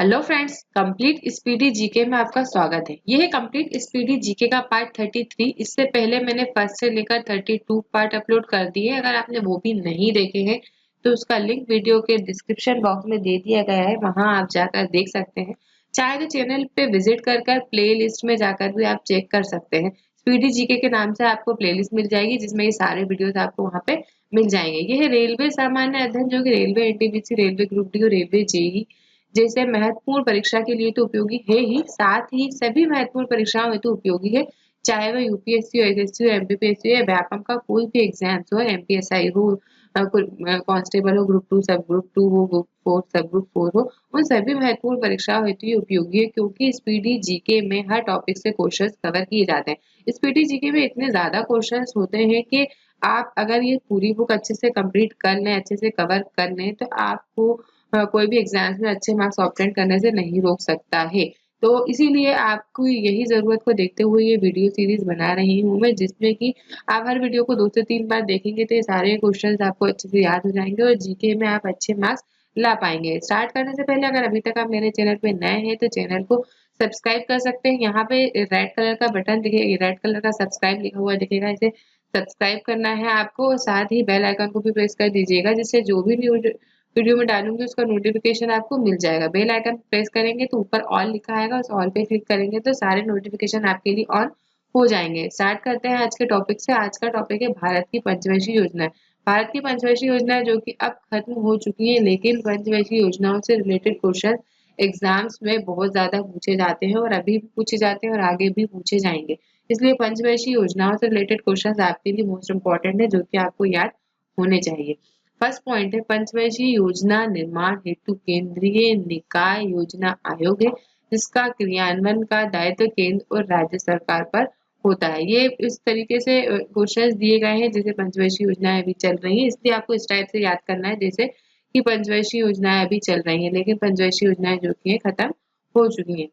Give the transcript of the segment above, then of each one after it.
Hello friends, complete speedy GK में आपका स्वागत है। ये है कंप्लीट स्पीडी जीके का पार्ट 33। इससे पहले मैंने फर्स्ट से लेकर 32 पार्ट अपलोड कर दिए। अगर आपने वो भी नहीं देखे हैं तो उसका लिंक वीडियो के डिस्क्रिप्शन बॉक्स में दे दिया गया है, वहां आप जाकर देख सकते हैं। चाहे तो चैनल पे विजिट कर प्ले लिस्ट में जाकर भी आप चेक कर सकते हैं। स्पीडी जीके के नाम से आपको प्ले लिस्ट मिल जाएगी जिसमें ये सारे वीडियोज आपको वहाँ पे मिल जाएंगे। ये है रेलवे सामान्य अध्ययन, जो कि railway NTPC, railway group D और रेलवे जेई जैसे महत्वपूर्ण परीक्षा के लिए तो उपयोगी है ही, साथ ही सभी महत्वपूर्ण परीक्षाओं हेतु उपयोगी है। चाहे वह यूपीएससी हो, एसएससी हो, एमपीपीएससी हो या व्यापम का कोई भी एग्जाम्स हो, एमपीएसआई हो, कांस्टेबल हो, ग्रुप 2 सब ग्रुप 2 हो, ग्रुप 4 सब ग्रुप 4 हो, उन सभी महत्वपूर्ण परीक्षाओं हेतु ये उपयोगी है, क्योंकि स्पीडी जीके में हर टॉपिक से क्वेश्चंस कवर किए जाते हैं। स्पीडी जीके में इतने ज्यादा क्वेश्चंस होते हैं कि आप अगर ये पूरी बुक अच्छे से कंप्लीट कर लें, अच्छे से कवर कर लें, तो आपको कोई भी एग्जाम्स में अच्छे मार्क्स ऑब्टेन करने से नहीं रोक सकता है। तो इसीलिए आपको यही जरूरत को देखते हुए ये वीडियो सीरीज बना रही हूँ मैं, जिसमें कि आप हर वीडियो को 2 से 3 बार देखेंगे तो ये सारे क्वेश्चंस आपको अच्छे से याद हो जाएंगे और जीके में आप अच्छे मार्क्स ला पाएंगे। स्टार्ट करने से पहले अगर अभी तक आप मेरे चैनल पे नए हैं तो चैनल को सब्सक्राइब कर सकते हैं। यहाँ पे रेड कलर का बटन दिखेगा, रेड कलर का सब्सक्राइब लिखा हुआ दिखेगा, इसे सब्सक्राइब करना है आपको। साथ ही बेल आइकन को भी प्रेस कर दीजिएगा, जिससे जो भी न्यूज वीडियो में डालूंगी उसका नोटिफिकेशन आपको मिल जाएगा। बेल आइकन प्रेस करेंगे तो ऊपर ऑल लिखा आएगा, उस ऑल पे क्लिक करेंगे तो सारे नोटिफिकेशन आपके लिए ऑन हो जाएंगे। स्टार्ट करते हैं आज के टॉपिक से। आज का टॉपिक है भारत की पंचवर्षीय योजना। भारत की पंचवर्षीय योजना जो कि अब खत्म हो चुकी है, लेकिन पंचवर्षीय योजनाओं से रिलेटेड क्वेश्चन एग्जाम्स में बहुत ज्यादा पूछे जाते हैं और अभी भी पूछे जाते हैं और आगे भी पूछे जाएंगे। इसलिए पंचवर्षीय योजनाओं से रिलेटेड क्वेश्चन आपके लिए मोस्ट इंपॉर्टेंट है, जो कि आपको याद होने चाहिए। फर्स्ट पॉइंट है, पंचवर्षीय योजना निर्माण हेतु केंद्रीय निकाय योजना आयोग है, जिसका क्रियान्वयन का दायित्व केंद्र और राज्य सरकार पर होता है। ये इस तरीके से क्वेश्चंस दिए गए हैं जैसे पंचवर्षीय योजनाएं अभी चल रही है, इसलिए आपको इस टाइप से याद करना है जैसे कि पंचवर्षीय योजनाएं अभी चल रही है, लेकिन पंचवर्षीय योजनाएं जो कि है खत्म हो चुकी है।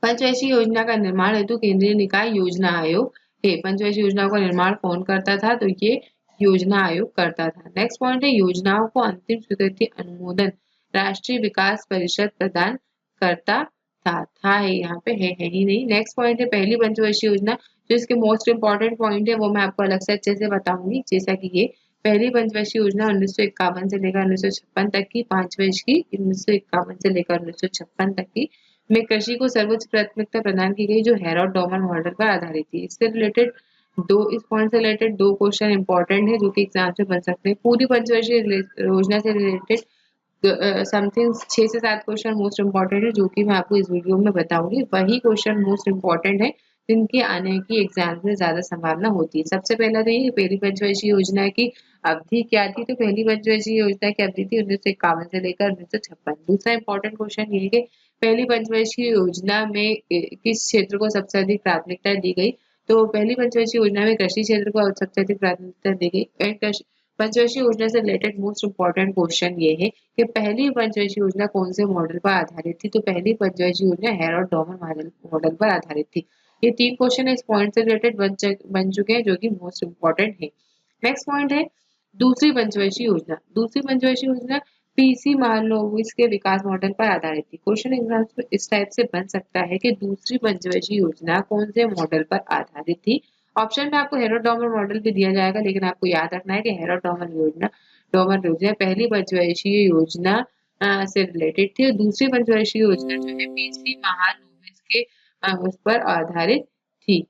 पंचवर्षीय योजना का निर्माण हेतु केंद्रीय निकाय योजना आयोग है। पंचवर्षीय योजना का निर्माण कौन करता था? तो ये योजना आयोग करता था। नेक्स्ट पॉइंट है, योजनाओं को अंतिम स्वीकृति अनुमोदन राष्ट्रीय विकास परिषद प्रदान करता था है, यहाँ पे है ही नहीं। नेक्स्ट पॉइंट है, पहली पंचवर्षीय योजना। जो इसके मोस्ट इंपॉर्टेंट पॉइंट है वो मैं आपको अलग से अच्छे से बताऊंगी। जैसा कि ये पहली पंचवर्षीय योजना 1951 से लेकर 1956 तक की, 5 वर्ष की 1951 से लेकर 1956 तक की में कृषि को सर्वोच्च प्राथमिकता प्रदान की गई, जो हेरोड डॉमन मॉडल पर आधारित थी। इससे रिलेटेड इस पॉइंट से रिलेटेड 2 क्वेश्चन इंपॉर्टेंट है जो कि एग्जाम में बन सकते हैं। पूरी पंचवर्षीय योजना से रिलेटेड समथिंग 6 से 7 क्वेश्चन मोस्ट इंपॉर्टेंट है, जो कि मैं आपको इस वीडियो में बताऊंगी। वही क्वेश्चन मोस्ट इंपॉर्टेंट है जिनके आने की एग्जाम में ज्यादा संभावना होती है। सबसे पहला तो ये पहली पंचवर्षीय योजना की अवधि क्या थी? तो पहली पंचवर्षीय योजना की अवधि थी 1951 से लेकर 1956। दूसरा इंपॉर्टेंट क्वेश्चन ये है, पहली पंचवर्षीय योजना में किस क्षेत्र को सबसे अधिक प्राथमिकता दी गई? तो पहली पंचवर्षीय योजना में कृषि क्षेत्र को सबसे अधिक प्राथमिकता दी गई। एंड पंचवर्षीय योजना से रिलेटेड मोस्ट इंपॉर्टेंट क्वेश्चन ये है कि पहली पंचवर्षीय योजना कौन से मॉडल पर आधारित थी? तो पहली पंचवर्षीय योजना हेरोड डॉमन मॉडल पर आधारित थी। ये 3 क्वेश्चन इस पॉइंट से रिलेटेड बन चुके हैं, जो कि मोस्ट इंपॉर्टेंट है। नेक्स्ट पॉइंट है, दूसरी पंचवर्षीय योजना। दूसरी पंचवर्षीय योजना पीसी महालनोबिस के विकास मॉडल पर आधारित थी। क्वेश्चन एग्जाम्स में इस टाइप से बन सकता है कि दूसरी पंचवर्षीय योजना कौन से मॉडल पर आधारित थी? ऑप्शन में आपको हेरोड डॉमन मॉडल भी दिया जाएगा, लेकिन आपको याद रखना है कि हेरोड डॉमन योजना पहली पंचवर्षीय योजना से रिलेटेड थी और दूसरी पंचवर्षीय योजना जो है पीसी महालनोबिस के उस पर आधारित थी।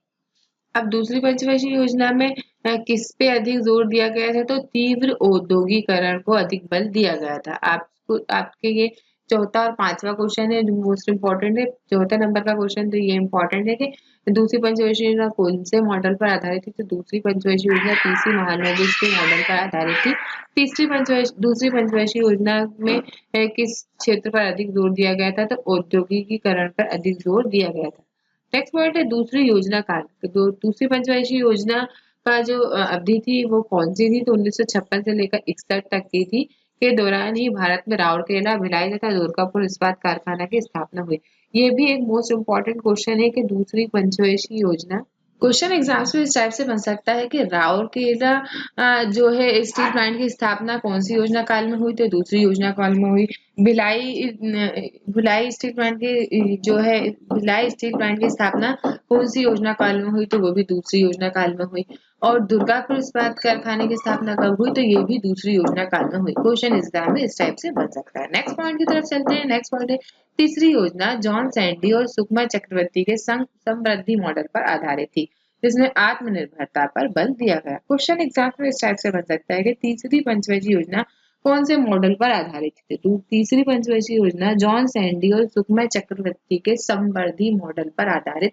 अब दूसरी पंचवर्षीय योजना में किस पे अधिक जोर दिया गया था? तो तीव्र औद्योगिकरण को अधिक बल दिया गया था। आपको आपके ये चौथा और पांचवा क्वेश्चन है जो मोस्ट इम्पोर्टेंट है। चौथा नंबर का क्वेश्चन तो ये इम्पोर्टेंट है कि दूसरी पंचवर्षीय योजना कौन से मॉडल पर आधारित थी? तो दूसरी पंचवर्षीय योजना पीसी महालनोबिस के मॉडल पर आधारित थी। दूसरी पंचवर्षीय योजना में किस क्षेत्र पर अधिक जोर दिया गया था? तो औद्योगिकीकरण पर अधिक जोर दिया गया था। नेक्स्ट पॉइंट है, दूसरी योजना काल। तो दूसरी पंचवर्षीय योजना का जो अवधि थी वो कौन सी थी? तो 1956 से लेकर 61 तक की थी। के दौरान ही भारत में राउरकेला, भिलाई तथा दुर्गापुर इस्पात कारखाना की स्थापना हुई। ये भी एक मोस्ट इम्पोर्टेंट क्वेश्चन है कि दूसरी पंचवर्षीय योजना क्वेश्चन एग्जाम्स में इस टाइप से बन सकता है कि राउरकेला जो है स्टील प्लांट की स्थापना कौन सी योजना काल में हुई, तो दूसरी योजना काल में हुई। भिलाई स्टील प्लांट की जो है भिलाई स्टील प्लांट की स्थापना कौन सी योजना काल में हुई, तो वो भी दूसरी योजना काल में हुई। और दुर्गापुर इस्पात कारखाने की स्थापना कब हुई, तो ये भी दूसरी योजना काल में हुई। क्वेश्चन एग्जाम में इस टाइप से बन सकता है। नेक्स्ट पॉइंट की तरफ चलते हैं। नेक्स्ट पॉइंट है तीसरी योजना जॉन सैंडी और सुकमा चक्रवर्ती के संघ समृद्धि मॉडल पर आधारित थी, जिसमें आत्मनिर्भरता पर बल दिया गया। क्वेश्चन एग्जाम में इस टाइप से बन सकता है कि तीसरी पंचवटी योजना कौन से मॉडल पर आधारित थी, तो तीसरी पंचवटी योजना जॉन सैंडी और सुकमा चक्रवर्ती के समृद्धि मॉडल पर आधारित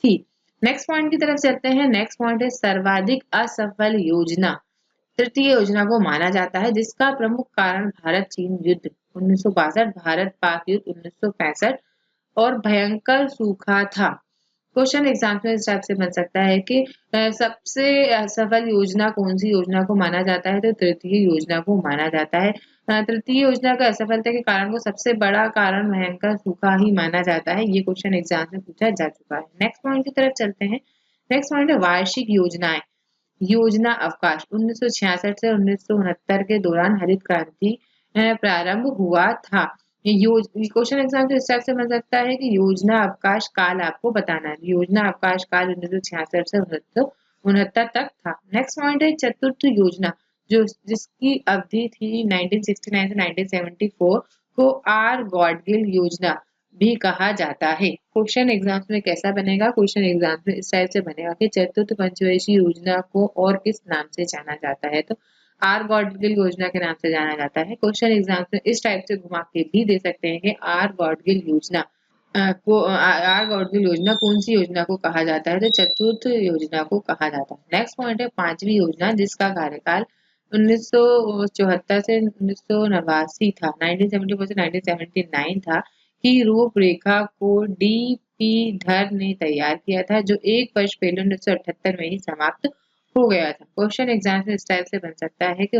थी। नेक्स्ट पॉइंट की तरफ चलते हैं। नेक्स्ट पॉइंट है सर्वाधिक असफल योजना तृतीय योजना को माना जाता है, जिसका प्रमुख कारण भारत चीन युद्ध 1962, भारत पाक युद्ध 1965 और भयंकर सूखा था। क्वेश्चन एग्जाम में इस टाइप से बन सकता है कि सबसे सफल योजना कौन सी योजना को माना जाता है, तो तृतीय योजना को माना जाता है। तृतीय योजना का असफलता के कारण को सबसे बड़ा कारण भयंकर सूखा ही माना जाता है। ये क्वेश्चन एग्जाम में पूछा जा चुका है। नेक्स्ट पॉइंट की तरफ चलते हैं। नेक्स्ट पॉइंट है वार्षिक योजनाएं। योजना अवकाश 1966 से 1969 के दौरान हरित क्रांति प्रारंभ हुआ था। क्वेश्चन एग्जाम से इस टाइप से बन सकता है कि योजना अवकाश काल आपको बताना है। योजना अवकाश काल 1966 से 1969 तक था। नेक्स्ट पॉइंट है चतुर्थ योजना, जो जिसकी अवधि थी 1969 से 1974 को आर गॉडगिल योजना भी कहा जाता है। क्वेश्चन एग्जाम्स में कैसा बनेगा? क्वेश्चन एग्जाम्स में इस टाइप से बनेगा कि चतुर्थ पंचवर्षीय योजना को और किस नाम से जाना जाता है, तो आर गॉडगिल योजना के नाम से जाना जाता है। क्वेश्चन एग्जाम्स में इस टाइप से घुमा के भी दे सकते हैं कि आर गॉडगिल योजना आर गॉडगिल योजना कौन सी योजना को कहा जाता है, तो चतुर्थ योजना को कहा जाता है। नेक्स्ट पॉइंट है पांचवी योजना, जिसका कार्यकाल 1974 से 1989 था, 1974 से 1979 था, की रूपरेखा को डी.पी. धर ने तैयार किया था, जो एक वर्ष पहले 1978 में ही समाप्त हो गया था। क्वेश्चन एग्जाम में इस टाइप से बन सकता है कि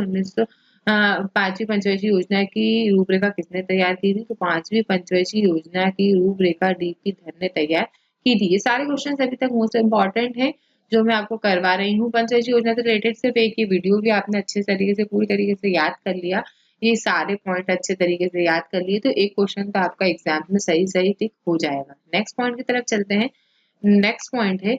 पांचवी पंचवर्षीय योजना की रूपरेखा किसने तैयार की थी, तो पांचवी पंचवर्षीय योजना की रूपरेखा डी.पी. धर ने तैयार की थी। ये सारे क्वेश्चन अभी तक मोस्ट इम्पोर्टेंट है जो मैं आपको करवा रही हूँ। पंचवर्षीय योजना से रिलेटेड सिर्फ एक ही वीडियो भी आपने अच्छे तरीके से पूरी तरीके से याद कर लिया, ये सारे पॉइंट अच्छे तरीके से याद कर लिए, तो एक क्वेश्चन तो आपका एग्जाम में सही सही टिक हो जाएगा। नेक्स्ट पॉइंट की तरफ चलते हैं। नेक्स्ट पॉइंट है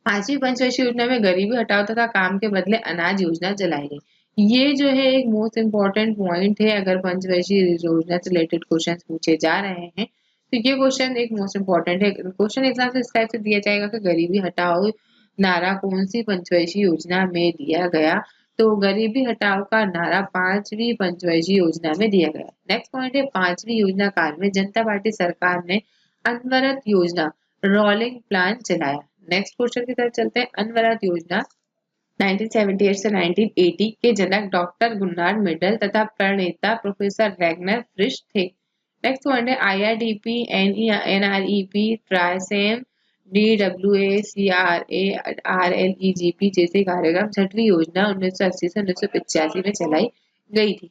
पांचवी पंचवर्षीय योजना में गरीबी हटाओ तथा काम के बदले अनाज योजना चलाई गई। ये जो है एक मोस्ट इम्पोर्टेंट पॉइंट है, अगर पंचवर्षीय योजना से रिलेटेड क्वेश्चन पूछे जा रहे हैं तो ये क्वेश्चन एक मोस्ट इम्पोर्टेंट है। क्वेश्चन एग्जाम से इस टाइप से दिया जाएगा कि गरीबी हटाओ नारा कौन सी पंचवर्षीय योजना में दिया गया, तो गरीबी हटाओ का नारा पांचवी पंचवर्षीय योजना में दिया गया। नेक्स्ट पॉइंट है पांचवी योजना काल में जनता पार्टी सरकार ने अनवरत योजना रोलिंग प्लान चलाया। नेक्स्ट क्वेश्चन की तरफ चलते हैं। अनवरत योजना 1978 से 1980 के जनक डॉक्टर गुन्नार मिडल तथा प्रणेता प्रोफेसर रैगनर फ्रिश थे। नेक्स्ट पॉइंट है IRDP, NREP, ट्राइसेम, DWA, CRA, RLEGP जैसे कार्यक्रम छठवीं योजना 1980 से 1985 में चलाई गई थी।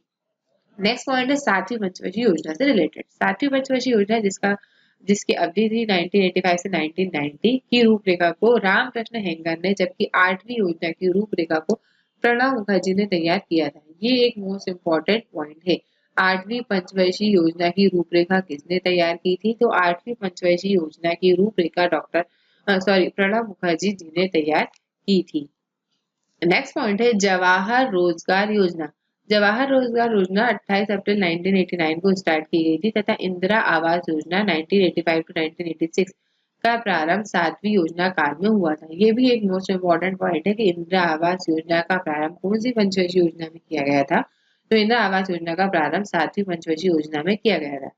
नेक्स्ट पॉइंट है सातवीं पंचवर्षीय योजना से रिलेटेड। सातवीं पंचवर्षीय योजना जिसकी अवधि थी 1985 से 1990 की रूपरेखा को रामकृष्ण हेंगर ने, जबकि आठवीं योजना की रूपरेखा को प्रणब मुखर्जी ने तैयार किया था। ये एक मोस्ट इम्पोर्टेंट पॉइंट है। आठवीं पंचवर्षीय योजना की रूपरेखा किसने तैयार की थी, तो आठवीं पंचवर्षीय योजना की रूपरेखा प्रणब मुखर्जी जी ने तैयार की थी। नेक्स्ट पॉइंट है जवाहर रोजगार योजना। जवाहर रोजगार योजना 28 अप्रैल 1989 को स्टार्ट की गई थी तथा इंदिरा आवास योजना 1985 टू 1986 का प्रारंभ सातवीं योजना काल में हुआ था। ये भी एक मोस्ट इम्पोर्टेंट पॉइंट है कि इंदिरा आवास योजना का प्रारंभ कौन सी पंचवर्षीय योजना में किया गया था, तो इंदिरा आवास योजना का प्रारंभ सातवीं पंचवर्षीय योजना में किया गया था।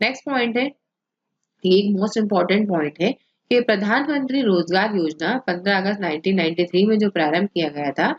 नेक्स्ट पॉइंट है, ये एक मोस्ट इम्पोर्टेंट पॉइंट है कि प्रधानमंत्री रोजगार योजना 15 अगस्त 1993 में जो प्रारंभ किया गया था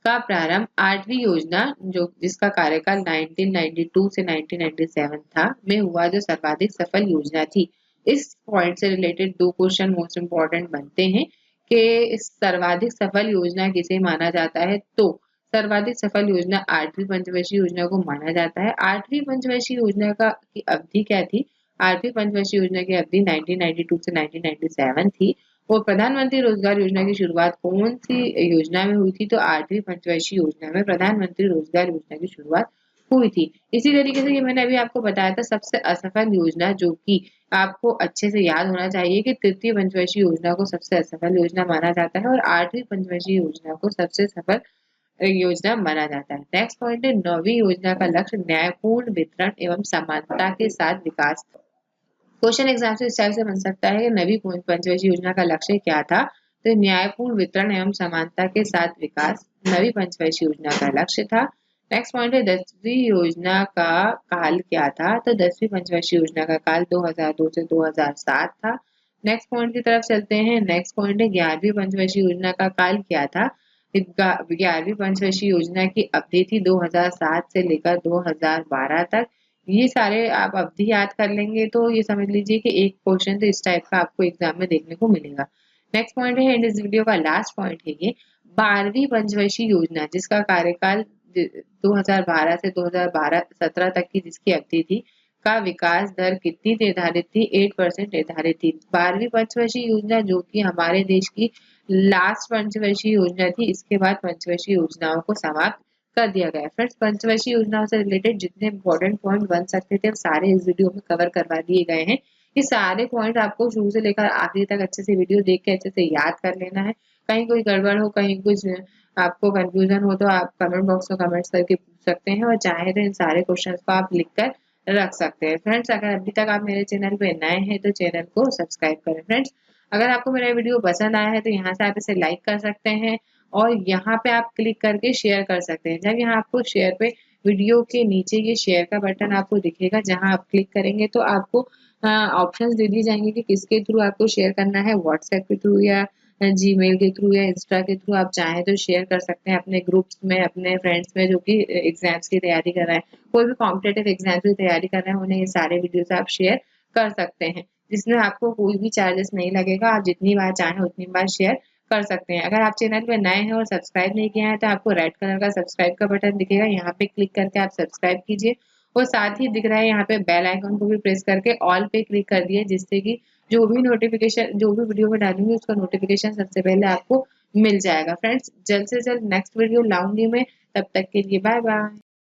का प्रारंभ आठवीं योजना जो जिसका कार्यकाल 1992 से 1997 था में हुआ, जो सर्वाधिक सफल योजना थी। इस पॉइंट से रिलेटेड दो क्वेश्चन मोस्ट इम्पोर्टेंट बनते हैं कि इस सर्वाधिक सफल योजना किसे माना जाता है, तो सर्वाधिक सफल योजना आठवीं पंचवर्षीय योजना को माना जाता है। आठवीं पंचवर्षीय योजना की अवधि क्या थी? आठवीं पंचवर्षीय योजना की अवधि 1992 से 1997 थी वो प्रधानमंत्री रोजगार योजना की शुरुआत कौन सी योजना में हुई थी? तो 8वीं पंचवर्षीय योजना में प्रधानमंत्री रोजगार योजना की शुरुआत हुई थी। इसी तरीके से ये मैंने अभी आपको बताया था सबसे असफल योजना, जो कि आपको अच्छे से याद होना चाहिए कि तृतीय पंचवर्षीय योजना को सबसे असफल योजना माना जाता है और 8वीं पंचवर्षीय योजना को सबसे सफल योजना माना जाता है। नेक्स्ट पॉइंट है 9वीं योजना का लक्ष्य न्यायपूर्ण वितरण एवं समानता के साथ विकास। क्वेश्चन एग्जाम से इस टाइप से बन सकता है कि नवी पंचवर्षीय योजना का लक्ष्य क्या था? तो न्यायपूर्ण वितरण एवं समानता के साथ विकास नवी पंचवर्षीय योजना का लक्ष्य था। नेक्स्ट पॉइंट है 10वीं योजना का काल क्या था? तो 10वीं पंचवर्षीय योजना का काल 2002 से 2007 था। नेक्स्ट पॉइंट की तरफ चलते हैं। नेक्स्ट पॉइंट है 11वीं पंचवर्षीय योजना का काल क्या था? 11वीं पंचवर्षीय योजना की अवधि थी 2007 से लेकर 2012 तक। ये सारे आप अवधि याद कर लेंगे तो ये समझ लीजिए कि एक क्वेश्चन तो इस टाइप का आपको एग्जाम में देखने को मिलेगा। नेक्स्ट पॉइंट है एंड इस वीडियो का लास्ट पॉइंट है ये 12वीं पंचवर्षीय योजना, जिसका कार्यकाल 2012 से 2017 तक की जिसकी अवधि थी, का विकास दर कितनी निर्धारित थी? 8% निर्धारित थी। 12वीं पंचवर्षीय योजना जो कि हमारे देश की लास्ट पंचवर्षीय योजना थी, इसके बाद पंचवर्षीय योजनाओं को समाप्त कर दिया गया। फ्रेंड्स, पंचवर्षीय योजनाओं से रिलेटेड जितने इंपॉर्टेंट पॉइंट बन सकते थे सारे इस वीडियो में कवर करवा दिए गए हैं। ये सारे पॉइंट आपको शुरू से लेकर आखिरी तक अच्छे से वीडियो देख के अच्छे से याद कर लेना है। कहीं कोई गड़बड़ हो, कहीं कुछ आपको कंफ्यूजन हो तो आप कमेंट बॉक्स में कमेंट्स करके पूछ सकते हैं और चाहे तो इन सारे क्वेश्चंस को आप लिख कर रख सकते हैं। फ्रेंड्स, अगर अभी तक आप मेरे चैनल पे नए हैं तो चैनल को सब्सक्राइब करें। फ्रेंड्स, अगर आपको मेरा वीडियो पसंद आया है तो यहाँ से आप इसे लाइक कर सकते हैं और यहाँ पे आप क्लिक करके शेयर कर सकते हैं। जब यहाँ आपको शेयर पे वीडियो के नीचे ये शेयर का बटन आपको दिखेगा, जहाँ आप क्लिक करेंगे तो आपको ऑप्शंस दे दिए जाएंगे कि किसके थ्रू आपको शेयर करना है, व्हाट्सएप के थ्रू या जीमेल के थ्रू या इंस्टा के थ्रू। आप चाहें तो शेयर कर सकते हैं अपने ग्रुप्स में, अपने फ्रेंड्स में जो कि एग्जाम्स की तैयारी कर रहे हैं, कोई भी कॉम्पिटेटिव एग्जाम्स की तैयारी कर रहे हैं, उन्हें ये सारे वीडियोस आप शेयर कर सकते हैं, जिसमें आपको कोई भी चार्जेस नहीं लगेगा। आप जितनी बार चाहें उतनी बार शेयर कर सकते हैं। अगर आप चैनल पे नए हैं और सब्सक्राइब नहीं किया है तो आपको रेड कलर का सब्सक्राइब का बटन दिखेगा, यहाँ पे क्लिक करके आप सब्सक्राइब कीजिए और साथ ही दिख रहा है यहाँ पे बेल आइकन को भी प्रेस करके ऑल पे क्लिक कर दिए, जिससे कि जो भी नोटिफिकेशन, जो भी वीडियो में डालूंगी उसका नोटिफिकेशन सबसे पहले आपको मिल जाएगा। फ्रेंड्स, जल्द से जल्द नेक्स्ट वीडियो लाऊंगी मैं, तब तक के लिए बाय बाय।